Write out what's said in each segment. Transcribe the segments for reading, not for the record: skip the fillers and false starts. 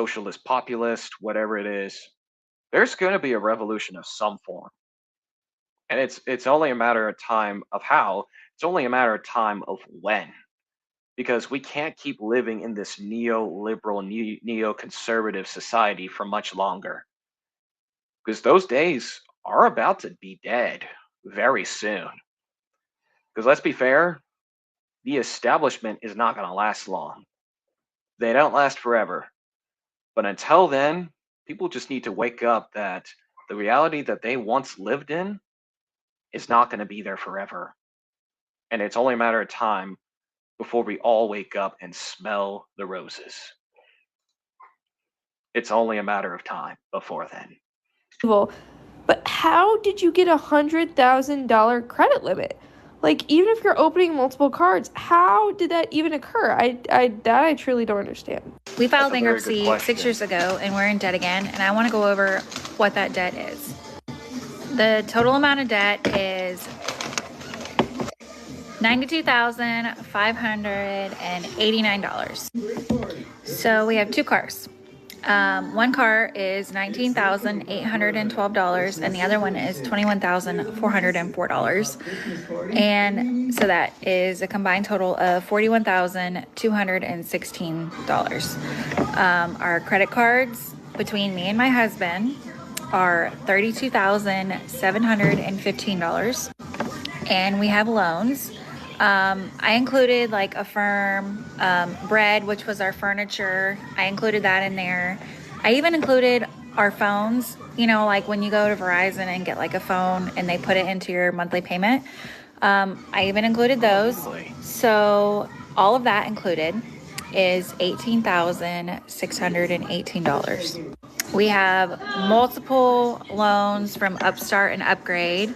socialist, populist, whatever it is, there's going to be a revolution of some form. And it's only a matter of time of how, it's only a matter of time of when. Because we can't keep living in this neoliberal, neoconservative society for much longer. Because those days are about to be dead very soon. Because let's be fair, the establishment is not going to last long. They don't last forever. But until then, people just need to wake up that the reality that they once lived in is not going to be there forever. And it's only a matter of time before we all wake up and smell the roses. It's only a matter of time before then. But how did you get $100,000 credit limit? Like, even if you're opening multiple cards, how did that even occur? I truly don't understand. We filed bankruptcy 6 years ago, and we're in debt again, and I want to go over what that debt is. The total amount of debt is $92,589. So we have two cars. One car is $19,812, and the other one is $21,404. And so that is a combined total of $41,216. Our credit cards between me and my husband are $32,715. And we have loans. I included like a firm, bread, which was our furniture. I included that in there. I even included our phones, you know, like when you go to Verizon and get like a phone and they put it into your monthly payment. I even included those. So all of that included is $18,618. We have multiple loans from Upstart and Upgrade.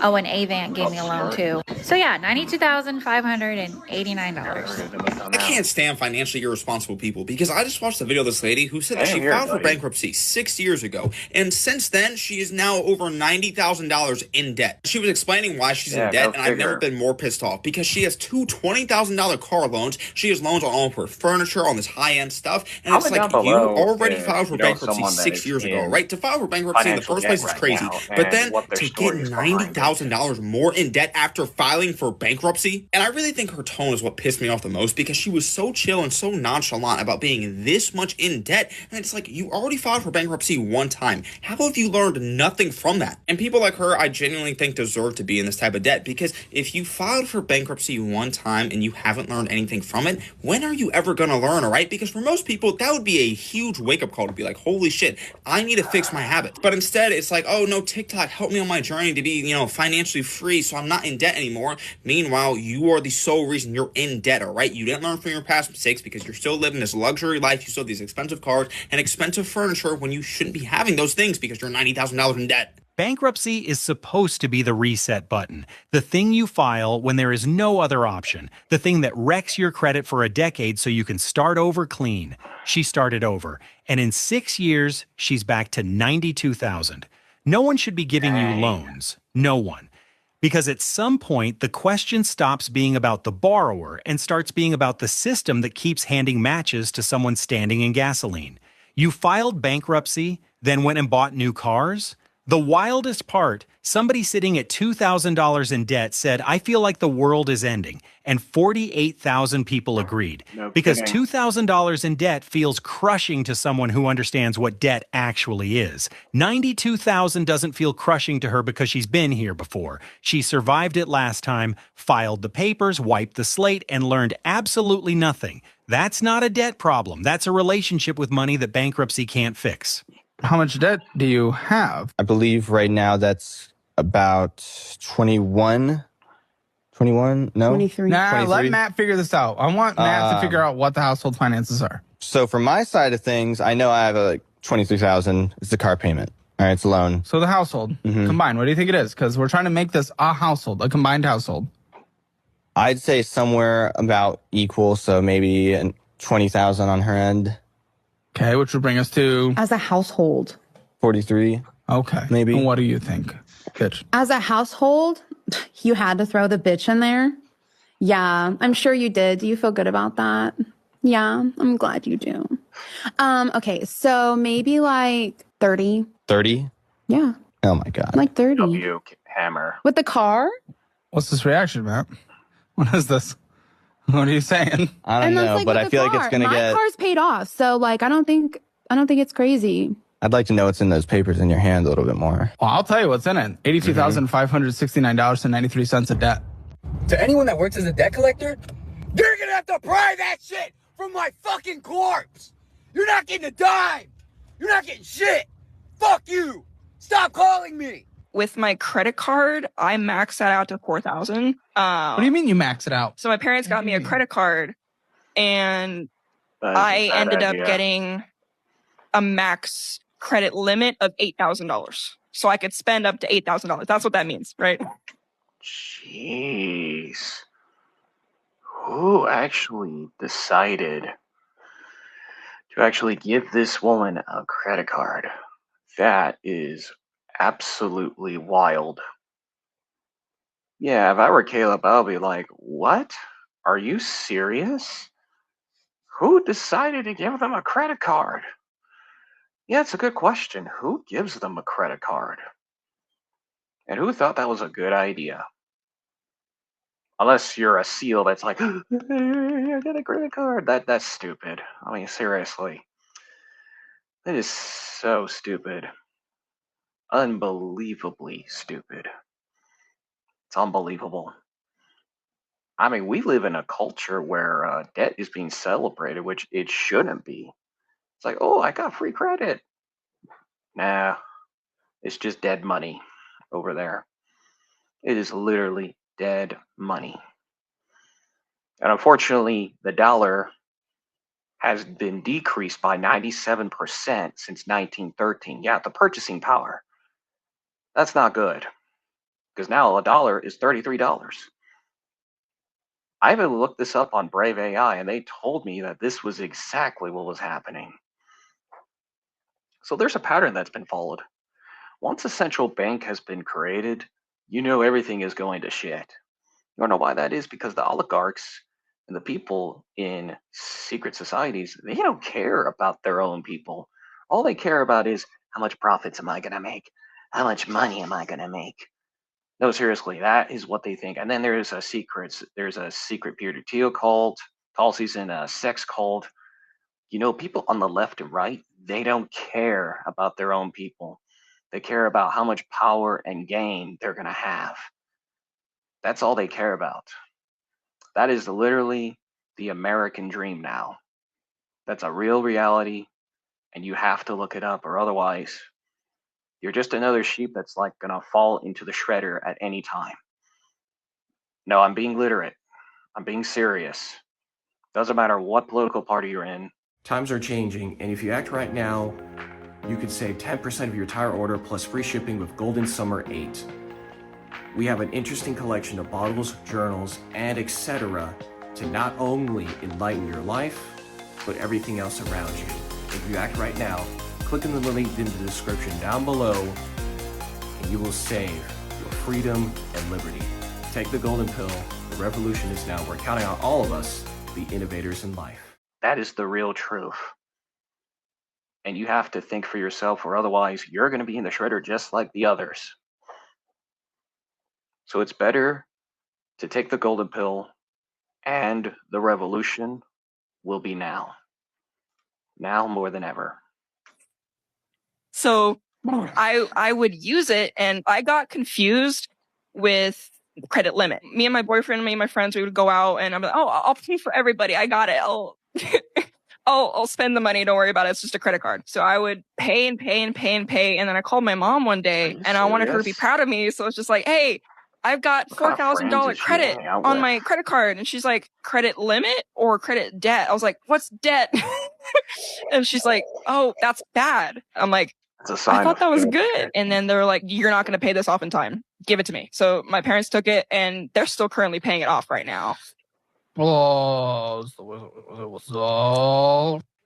Oh, and Avant gave me a loan too. So yeah, $92,589. I can't stand financially irresponsible people because I just watched the video of this lady who said that she filed for bankruptcy 6 years ago. And since then, she is now over $90,000 in debt. She was explaining why she's in debt, and I've never been more pissed off because she has two $20,000 car loans. She has loans on all of her furniture, on this high-end stuff. And it's like, you already filed for bankruptcy 6 years ago, right? To file for bankruptcy in the first place is crazy. But then to get $90,000 more in debt after filing for bankruptcy, and I really think her tone is what pissed me off the most because she was so chill and so nonchalant about being this much in debt, and it's like, you already filed for bankruptcy one time. How have you learned nothing from that? And people like her, I genuinely think deserve to be in this type of debt, because if you filed for bankruptcy one time and you haven't learned anything from it, when are you ever gonna learn, all right? Because for most people, that would be a huge wake-up call to be like, holy shit, I need to fix my habits. But instead, it's like, oh no, TikTok helped me on my journey to be, you know, financially free, so I'm not in debt anymore. Meanwhile, you are the sole reason you're in debt, all right? You didn't learn from your past mistakes because you're still living this luxury life. You still have these expensive cars and expensive furniture when you shouldn't be having those things because you're $90,000 in debt. Bankruptcy is supposed to be the reset button, the thing you file when there is no other option, the thing that wrecks your credit for a decade so you can start over clean. She started over, and in 6 years, she's back to $92,000. No one should be giving you loans. No one. Because at some point, the question stops being about the borrower and starts being about the system that keeps handing matches to someone standing in gasoline. You filed bankruptcy, then went and bought new cars? The wildest part, somebody sitting at $2,000 in debt said, I feel like the world is ending, and 48,000 people agreed. Because $2,000 in debt feels crushing to someone who understands what debt actually is. 92,000 doesn't feel crushing to her because she's been here before. She survived it last time, filed the papers, wiped the slate, and learned absolutely nothing. That's not a debt problem. That's a relationship with money that bankruptcy can't fix. How much debt do you have? I believe right now that's about 21. 21? No? 23. Nah, 23. Let Matt figure this out. I want Matt to figure out what the household finances are. So for my side of things, I know I have like 23,000. It's the car payment. All right, it's a loan. So the household combined, what do you think it is? Because we're trying to make this a household, a combined household. I'd say somewhere about equal, so maybe 20,000 on her end. Okay, which would bring us to... As a household. 43. Okay. Maybe. And what do you think, bitch? As a household, you had to throw the bitch in there? Yeah, I'm sure you did. Do you feel good about that? Yeah, I'm glad you do. Okay, so maybe like 30. 30? Yeah. Oh my God. Like 30. W hammer. With the car? What's this reaction, Matt? What is this? What are you saying? I don't know, like, but I feel like it's gonna My car's paid off, so like I don't think it's crazy. I'd like to know what's in those papers in your hand a little bit more. Well, I'll tell you what's in it. $82,569.93 of debt. To anyone that works as a debt collector, you're gonna have to pry that shit from my fucking corpse. You're not getting a dime. You're not getting shit. Fuck you. Stop calling me. With my credit card, I maxed that out to $4,000. What do you mean you max it out? So my parents got me a credit card, and I ended up getting a max credit limit of $8,000. So I could spend up to $8,000. That's what that means, right? Jeez. Who actually decided to actually give this woman a credit card? That is absolutely wild. Yeah, if I were Caleb, I'll be like, what? Are you serious? Who decided to give them a credit card? Yeah, it's a good question. Who gives them a credit card? And who thought that was a good idea? Unless you're a SEAL that's like, I got a credit card. That's stupid. I mean, seriously. That is so stupid. Unbelievably stupid. It's unbelievable. I mean, we live in a culture where debt is being celebrated, which it shouldn't be. It's like, oh, I got free credit. Nah, it's just dead money over there. It is literally dead money. And unfortunately, the dollar has been decreased by 97% since 1913. Yeah, the purchasing power. That's not good. Because now a dollar is $33. I even looked this up on Brave AI, and they told me that this was exactly what was happening. So there's a pattern that's been followed. Once a central bank has been created, you know everything is going to shit. You don't know why that is? Because the oligarchs and the people in secret societies, they don't care about their own people. All they care about is, how much profits am I going to make? How much money am I going to make? No, seriously, that is what they think. And then there's a secret peer-to-peer cult, policies and a sex cult. You know, people on the left and right, they don't care about their own people. They care about how much power and gain they're going to have. That's all they care about. That is literally the American dream now. That's a real reality, and you have to look it up, or otherwise you're just another sheep that's like gonna fall into the shredder at any time. No, I'm being literate. I'm being serious. Doesn't matter what political party you're in. Times are changing, and if you act right now, you could save 10% of your entire order plus free shipping with Golden Summer 8. We have an interesting collection of bottles, journals, and etc. to not only enlighten your life, but everything else around you. If you act right now, click on the link in the description down below, and you will save your freedom and liberty. Take the golden pill. The revolution is now. We're counting on all of us to be innovators in life. That is the real truth. And you have to think for yourself, or otherwise you're going to be in the shredder just like the others. So it's better to take the golden pill, and the revolution will be now. Now more than ever. So I would use it, and I got confused with credit limit. Me and my boyfriend, me and my friends, we would go out, and I'm like, oh, I'll pay for everybody. I got it. I'll spend the money. Don't worry about it. It's just a credit card. So I would pay and pay and pay and pay. And then I called my mom one day, and I wanted her to be proud of me. So it's just like, hey, I've got $4,000 credit on my credit card. And she's like, credit limit or credit debt? I was like, what's debt? And she's like, oh, that's bad. I'm like, I thought that was good. And then they're like, you're not going to pay this off in time. Give it to me. So my parents took it, and they're still currently paying it off right now. Oh,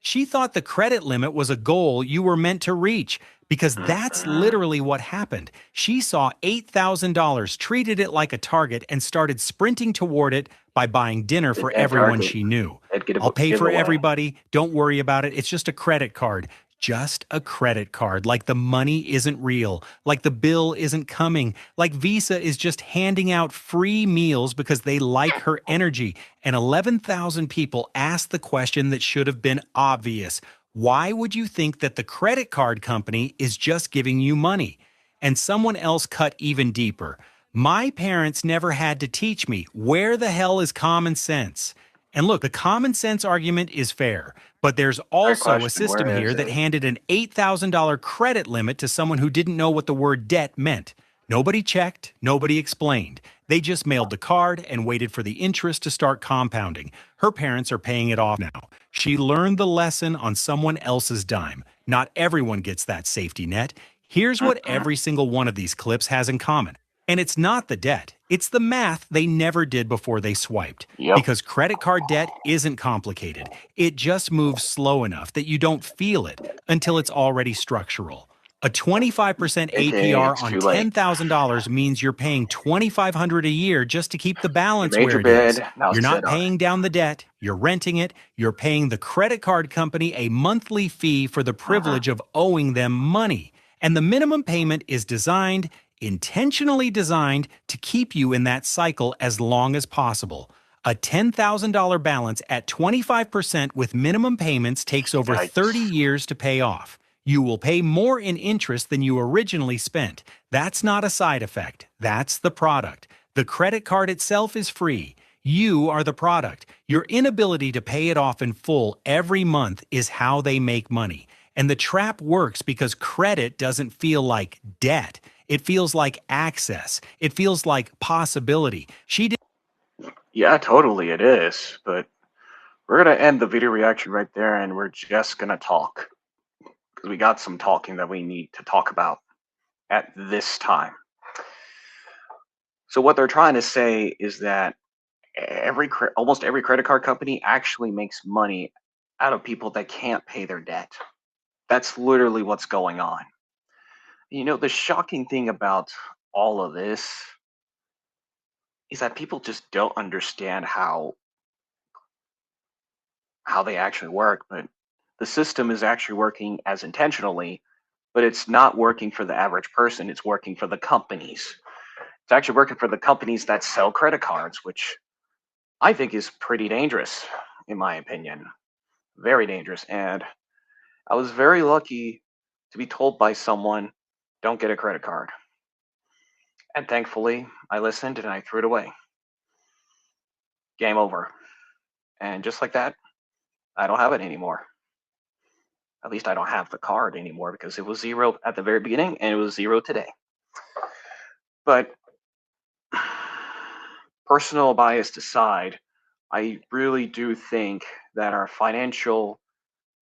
She thought the credit limit was a goal you were meant to reach, because that's literally what happened. She saw $8,000, treated it like a target, and started sprinting toward it by buying dinner for everyone she knew. I'll pay for everybody. Don't worry about it. It's just a credit card. Just a credit card, like the money isn't real, like the bill isn't coming, like Visa is just handing out free meals because they like her energy. And 11,000 people asked the question that should have been obvious. Why would you think that the credit card company is just giving you money? And someone else cut even deeper. My parents never had to teach me. Where the hell is common sense? And look, the common sense argument is fair, but there's also a system here that handed an $8,000 credit limit to someone who didn't know what the word debt meant. Nobody checked, nobody explained. They just mailed the card and waited for the interest to start compounding. Her parents are paying it off now. She learned the lesson on someone else's dime. Not everyone gets that safety net. Here's what every single one of these clips has in common. And it's not the debt. It's the math they never did before they swiped. Because credit card debt isn't complicated. It just moves slow enough that you don't feel it until it's already structural. A 25% APR on $10,000 means you're paying $2,500 a year just to keep the balance where it is. You're not paying down the debt. You're renting it. You're paying the credit card company a monthly fee for the privilege of owing them money. And the minimum payment is intentionally designed to keep you in that cycle as long as possible. A $10,000 balance at 25% with minimum payments takes over 30 years to pay off. You will pay more in interest than you originally spent. That's not a side effect. That's the product. The credit card itself is free. You are the product. Your inability to pay it off in full every month is how they make money. And the trap works because credit doesn't feel like debt. It feels like access. It feels like possibility. Yeah, totally it is. But we're going to end the video reaction right there, and we're just going to talk. Because we got some talking that we need to talk about at this time. So what they're trying to say is that almost every credit card company actually makes money out of people that can't pay their debt. That's literally what's going on. You know, the shocking thing about all of this is that people just don't understand how they actually work, but the system is actually working as intentionally, but it's not working for the average person. It's working for the companies. It's actually working for the companies that sell credit cards, which I think is pretty dangerous, in my opinion. Very dangerous. And I was very lucky to be told by someone, don't get a credit card. And thankfully, I listened and I threw it away. Game over. And just like that, I don't have it anymore. At least I don't have the card anymore because it was zero at the very beginning and it was zero today. But personal bias aside, I really do think that our financial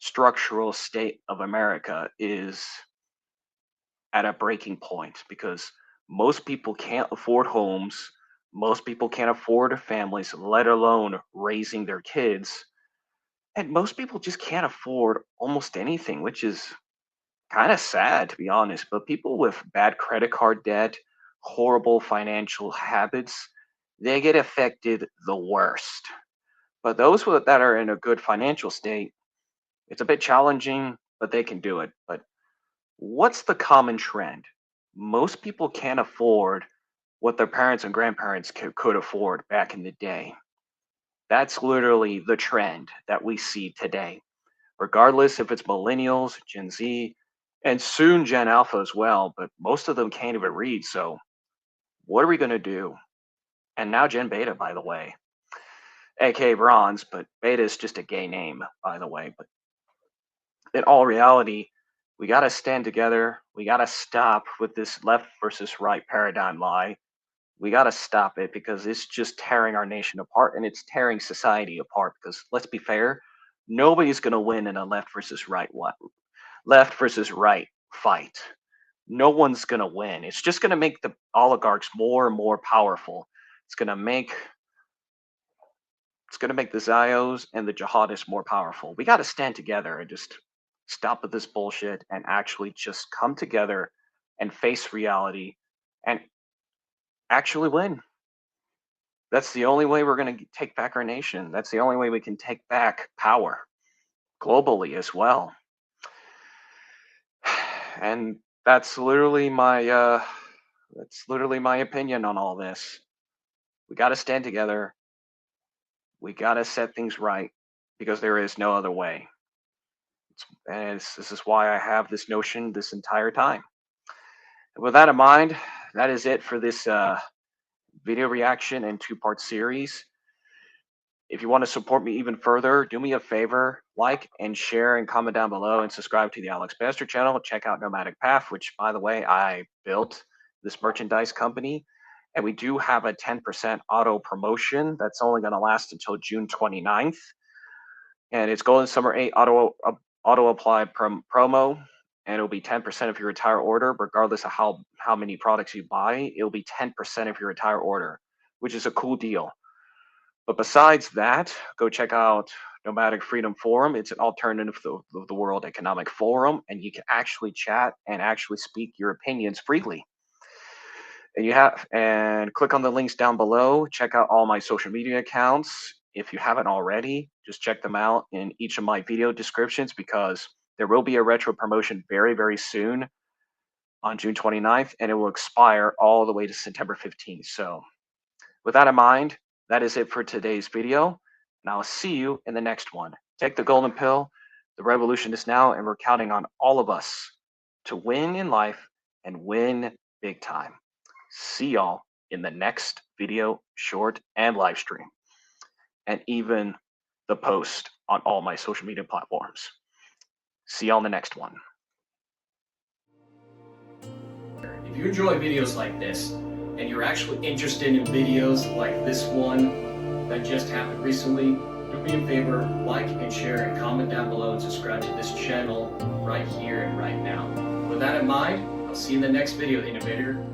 structural state of America is at a breaking point because most people can't afford homes. Most people can't afford families, let alone raising their kids. And most people just can't afford almost anything, which is kind of sad, to be honest. But people with bad credit card debt, horrible financial habits, they get affected the worst. But those that are in a good financial state, it's a bit challenging, but they can do it. But what's the common trend? Most people can't afford what their parents and grandparents could afford back in the day. That's literally the trend that we see today, regardless if it's millennials, Gen Z, and soon Gen Alpha as well, but most of them can't even read. So what are we going to do? And now Gen Beta, by the way, aka Bronze, but Beta is just a gay name, by the way. But in all reality, we got to stand together. We got to stop with this left versus right paradigm lie. We got to stop it because it's just tearing our nation apart and it's tearing society apart. Because let's be fair, nobody's going to win in a left versus right fight. No one's going to win. It's just going to make the oligarchs more and more powerful. It's going to make It's going to make the Zios and the jihadists more powerful. We got to stand together and just stop with this bullshit and actually just come together and face reality and actually win. That's the only way we're going to take back our nation. That's the only way we can take back power globally as well. And that's literally my opinion on all this. We got to stand together. We got to set things right because there is no other way. And this is why I have this notion this entire time. And with that in mind, that is it for this video reaction and two-part series. If you want to support me even further, do me a favor, like and share and comment down below and subscribe to the Alex Banister channel. Check out Nomadic Path, which, by the way, I built this merchandise company. And we do have a 10% auto promotion that's only going to last until June 29th. And it's Golden Summer 8 auto apply promo. And it'll be 10% of your entire order, regardless of how many products you buy. It'll be 10% of your entire order, which is a cool deal. But besides that, go check out Nomadic Freedom Forum. It's an alternative to the World Economic Forum, and you can actually chat and actually speak your opinions freely. And click on the links down below. Check out all my social media accounts. If you haven't already, just check them out in each of my video descriptions because there will be a retro promotion very, very soon on June 29th, and it will expire all the way to September 15th. So with that in mind, that is it for today's video, and I'll see you in the next one. Take the golden pill. The revolution is now, and we're counting on all of us to win in life and win big time. See y'all in the next video, short, and live stream, and even the post on all my social media platforms. See y'all in the next one. If you enjoy videos like this, and you're actually interested in videos like this one that just happened recently, do me a favor, like and share and comment down below and subscribe to this channel right here and right now. With that in mind, I'll see you in the next video, Innovator.